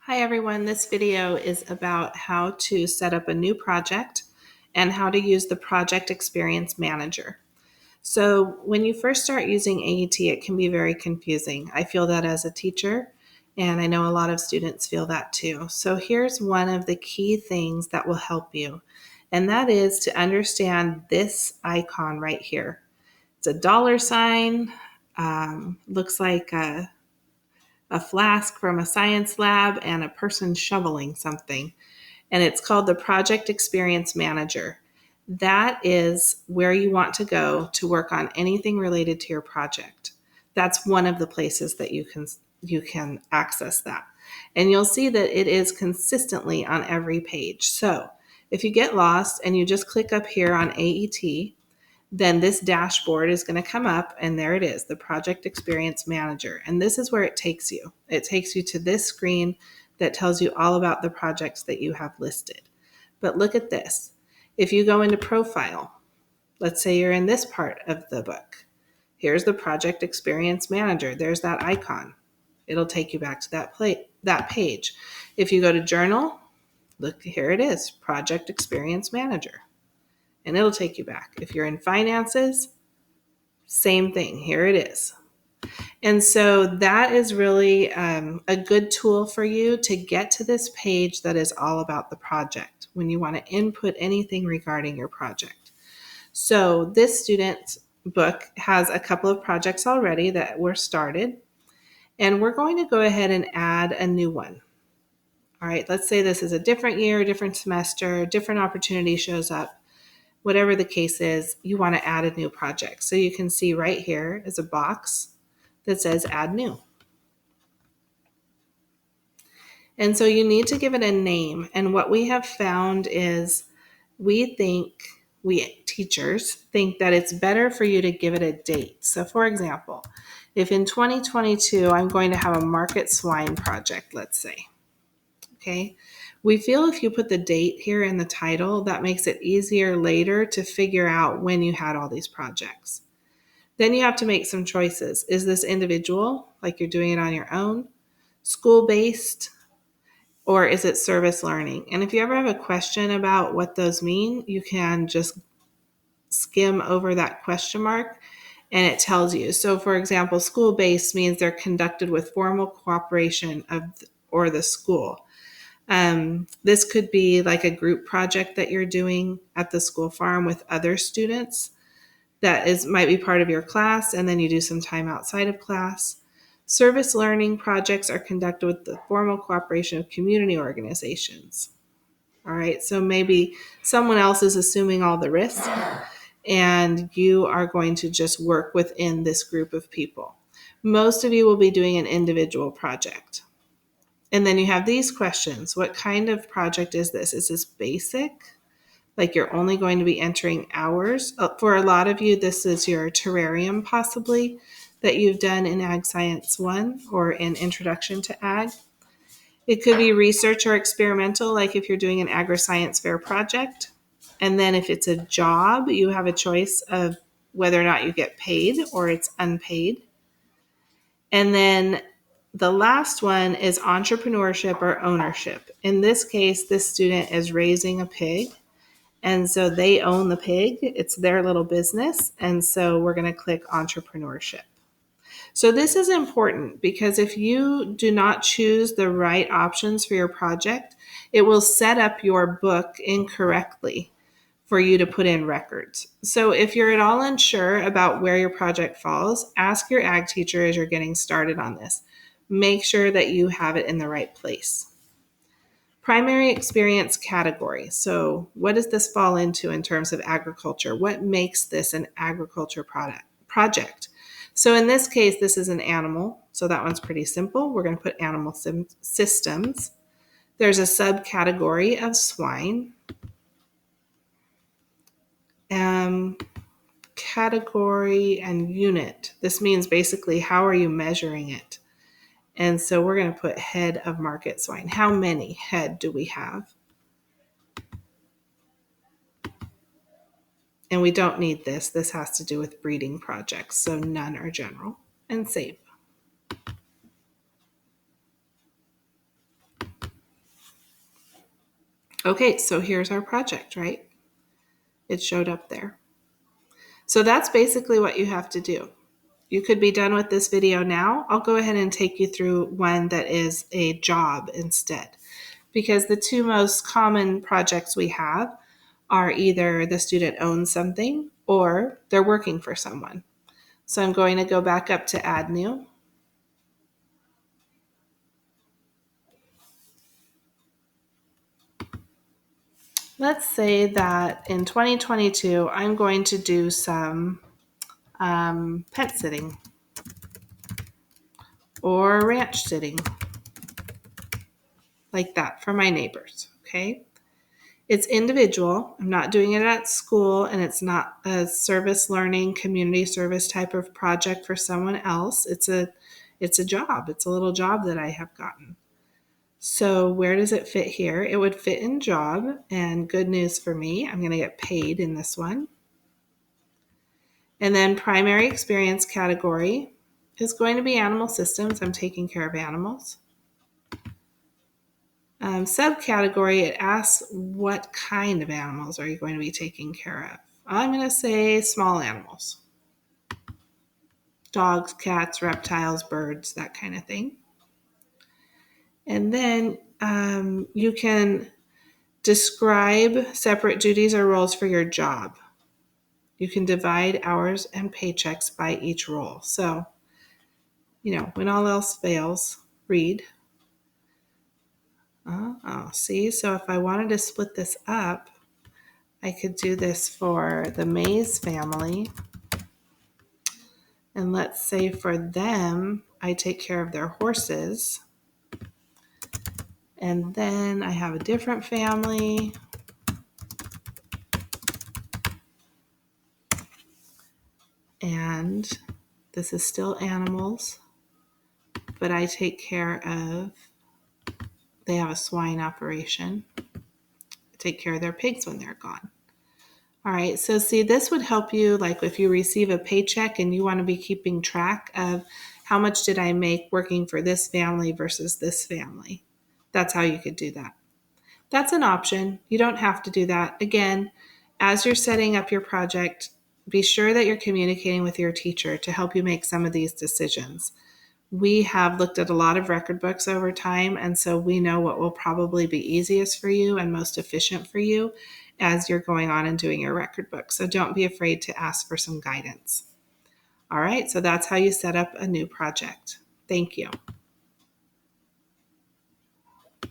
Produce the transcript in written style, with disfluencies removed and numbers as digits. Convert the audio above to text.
Hi everyone, this video is about how to set up a new project and how to use the Project Experience Manager. So when you first start using AET, it can be very confusing. I feel that as a teacher, and I know a lot of students feel that too. So here's one of the key things that will help you, and that is to understand this icon right here. It's a dollar sign, looks like a flask from a science lab and a person shoveling something. And it's called the Project Experience Manager. That is where you want to go to work on anything related to your project. That's one of the places that you can access that. And you'll see that it is consistently on every page. So if you get lost and you just click up here on AET, then this dashboard is going to come up, and there it is, the Project Experience Manager. And this is where it takes you. It takes you to this screen that tells you all about the projects that you have listed. But look at this. If you go into Profile, let's say you're in this part of the book. Here's the Project Experience Manager. There's that icon. It'll take you back to that page. If you go to Journal, look, here it is, Project Experience Manager. And it'll take you back. If you're in finances, same thing. Here it is. And so that is really a good tool for you to get to this page that is all about the project when you want to input anything regarding your project. So this student's book has a couple of projects already that were started, and we're going to go ahead and add a new one. All right, let's say this is a different year, different semester, different opportunity shows up. Whatever the case is, you want to add a new project. So you can see right here is a box that says add new. And so you need to give it a name. And what we have found is we teachers think that it's better for you to give it a date. So for example, if in 2022, I'm going to have a market swine project, let's say, okay? We feel if you put the date here in the title, that makes it easier later to figure out when you had all these projects. Then you have to make some choices. Is this individual, like you're doing it on your own, school-based, or is it service learning? And if you ever have a question about what those mean, you can just skim over that question mark and it tells you. So for example, school-based means they're conducted with formal cooperation of or the school. This could be like a group project that you're doing at the school farm with other students that might be part of your class, and then you do some time outside of class. Service learning projects are conducted with the formal cooperation of community organizations. All right, so maybe someone else is assuming all the risk, and you are going to just work within this group of people. Most of you will be doing an individual project. And then you have these questions. What kind of project is this? Is this basic? Like you're only going to be entering hours? For a lot of you, this is your terrarium possibly that you've done in Ag Science 1 or in Introduction to Ag. It could be research or experimental, like if you're doing an agri-science fair project. And then if it's a job, you have a choice of whether or not you get paid or it's unpaid. And then the last one is entrepreneurship or ownership. In this case, this student is raising a pig, and so they own the pig. It's their little business, and so we're going to click entrepreneurship. So this is important because if you do not choose the right options for your project, it will set up your book incorrectly for you to put in records. So if you're at all unsure about where your project falls, ask your ag teacher as you're getting started on this. Make sure that you have it in the right place. Primary experience category. So what does this fall into in terms of agriculture? What makes this an agriculture project? So in this case, this is an animal. So that one's pretty simple. We're going to put animal systems. There's a subcategory of swine. Category and unit. This means basically how are you measuring it? And so we're going to put head of market swine. How many head do we have? And we don't need this. This has to do with breeding projects. So none are general. And save. Okay, so here's our project, right? It showed up there. So that's basically what you have to do. You could be done with this video now. I'll go ahead and take you through one that is a job instead, because the two most common projects we have are either the student owns something or they're working for someone. So I'm going to go back up to Add New. Let's say that in 2022, I'm going to do some pet sitting or ranch sitting, like that, for my neighbors, okay? It's individual. I'm not doing it at school, and it's not a service learning, community service type of project for someone else. It's a job. It's a little job that I have gotten. So where does it fit here? It would fit in job, and good news for me, I'm going to get paid in this one. And then primary experience category is going to be animal systems. I'm taking care of animals. Subcategory, it asks what kind of animals are you going to be taking care of. I'm going to say small animals. Dogs, cats, reptiles, birds, that kind of thing. And then you can describe separate duties or roles for your job. You can divide hours and paychecks by each role. So, when all else fails, read. See, so if I wanted to split this up, I could do this for the Mays family. And let's say for them, I take care of their horses. And then I have a different family. And this is still animals, but I take care of, they have a swine operation. I take care of their pigs when they're gone. All right, so see, this would help you, like if you receive a paycheck and you want to be keeping track of how much did I make working for this family versus this family. That's how you could do that. That's an option. You don't have to do that. Again, as you're setting up your project, be sure that you're communicating with your teacher to help you make some of these decisions. We have looked at a lot of record books over time, and so we know what will probably be easiest for you and most efficient for you as you're going on and doing your record book. So don't be afraid to ask for some guidance. All right, so that's how you set up a new project. Thank you.